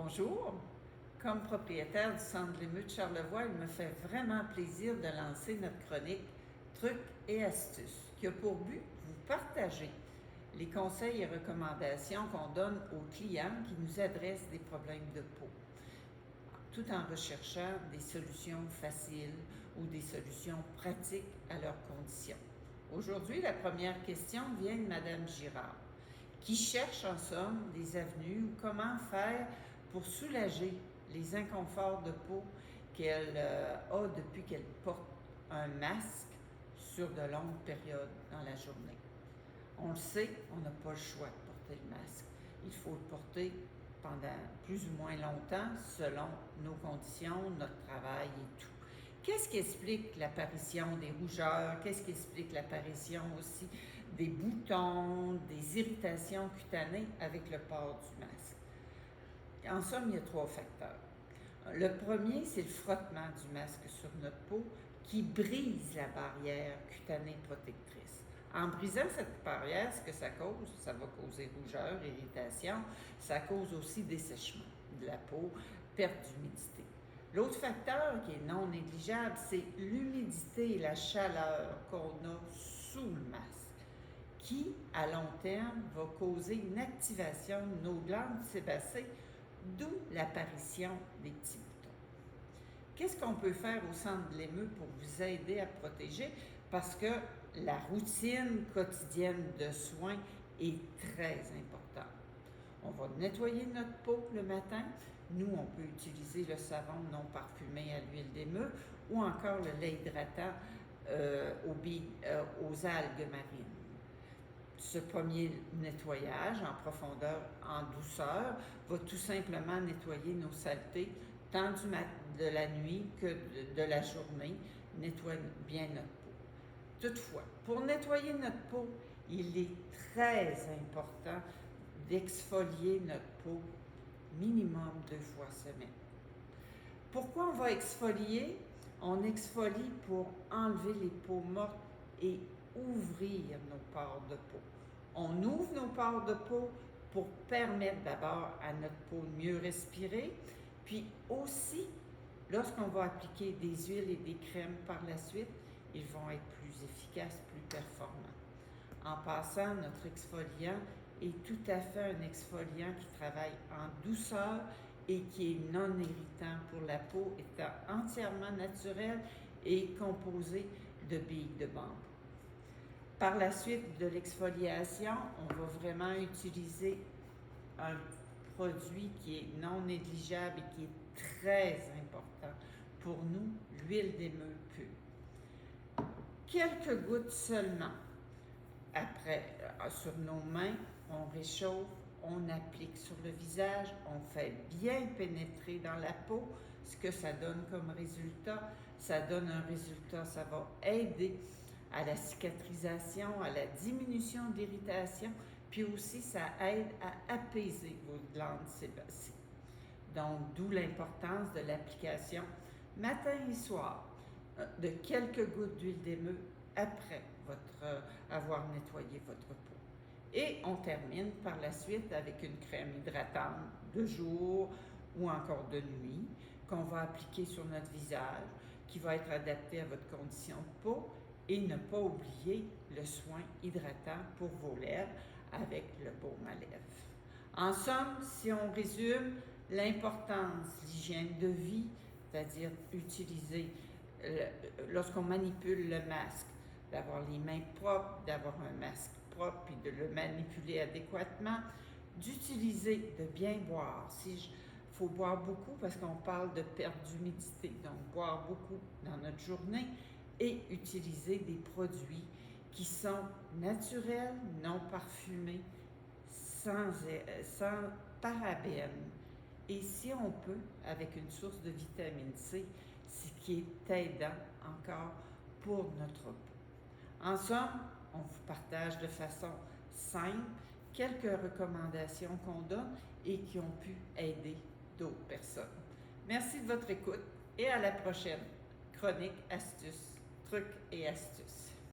Bonjour. Comme propriétaire du Centre de l'émeu de Charlevoix, il me fait vraiment plaisir de lancer notre chronique Trucs et astuces, qui a pour but de vous partager les conseils et recommandations qu'on donne aux clients qui nous adressent des problèmes de peau, tout en recherchant des solutions faciles ou des solutions pratiques à leurs conditions. Aujourd'hui, la première question vient de Madame Girard, qui cherche en somme des avenues ou comment faire pour soulager les inconforts de peau qu'elle a depuis qu'elle porte un masque sur de longues périodes dans la journée. On le sait, on n'a pas le choix de porter le masque. Il faut le porter pendant plus ou moins longtemps selon nos conditions, notre travail et tout. Qu'est-ce qui explique l'apparition des rougeurs? Qu'est-ce qui explique l'apparition aussi des boutons, des irritations cutanées avec le port du masque? En somme, il y a 3 facteurs. Le premier, c'est le frottement du masque sur notre peau qui brise la barrière cutanée protectrice. En brisant cette barrière, ce que ça cause, ça va causer rougeur, irritation, ça cause aussi dessèchement de la peau, perte d'humidité. L'autre facteur qui est non négligeable, c'est l'humidité et la chaleur qu'on a sous le masque, qui, à long terme, va causer une activation de nos glandes sébacées, d'où l'apparition des petits boutons. Qu'est-ce qu'on peut faire au Centre de l'émeu pour vous aider à protéger? Parce que la routine quotidienne de soins est très importante. On va nettoyer notre peau le matin. Nous, on peut utiliser le savon non parfumé à l'huile d'émeu ou encore le lait hydratant aux algues marines. Ce premier nettoyage en profondeur, en douceur, va tout simplement nettoyer nos saletés, tant de la nuit que de la journée, nettoie bien notre peau. Toutefois, pour nettoyer notre peau, il est très important d'exfolier notre peau minimum 2 fois semaine. Pourquoi on va exfolier? On exfolie pour enlever les peaux mortes et ouvrir nos pores de peau. On ouvre nos pores de peau pour permettre d'abord à notre peau de mieux respirer, puis aussi, lorsqu'on va appliquer des huiles et des crèmes par la suite, ils vont être plus efficaces, plus performants. En passant, notre exfoliant est tout à fait un exfoliant qui travaille en douceur et qui est non irritant pour la peau, étant entièrement naturel et composé de billes de bambou. Par la suite de l'exfoliation, on va vraiment utiliser un produit qui est non négligeable et qui est très important pour nous, l'huile d'émeu pure. Quelques gouttes seulement. Après, sur nos mains, on réchauffe, on applique sur le visage, on fait bien pénétrer dans la peau. Ce que ça donne comme résultat, ça donne un résultat, ça va aider à la cicatrisation, à la diminution d'irritation, puis aussi ça aide à apaiser vos glandes sébacées. Donc, d'où l'importance de l'application matin et soir de quelques gouttes d'huile d'émeu après avoir nettoyé votre peau. Et on termine par la suite avec une crème hydratante de jour ou encore de nuit qu'on va appliquer sur notre visage, qui va être adaptée à votre condition de peau, et ne pas oublier le soin hydratant pour vos lèvres avec le baume à lèvres. En somme, si on résume, l'importance, l'hygiène de vie, c'est-à-dire utiliser, lorsqu'on manipule le masque, d'avoir les mains propres, d'avoir un masque propre, puis de le manipuler adéquatement, d'utiliser, de bien boire. Faut boire beaucoup parce qu'on parle de perte d'humidité, donc boire beaucoup dans notre journée et utiliser des produits qui sont naturels, non parfumés, sans parabènes. Et si on peut, avec une source de vitamine C, ce qui est aidant encore pour notre peau. En somme, on vous partage de façon simple quelques recommandations qu'on donne et qui ont pu aider d'autres personnes. Merci de votre écoute et à la prochaine chronique astuces, trucs et astuces.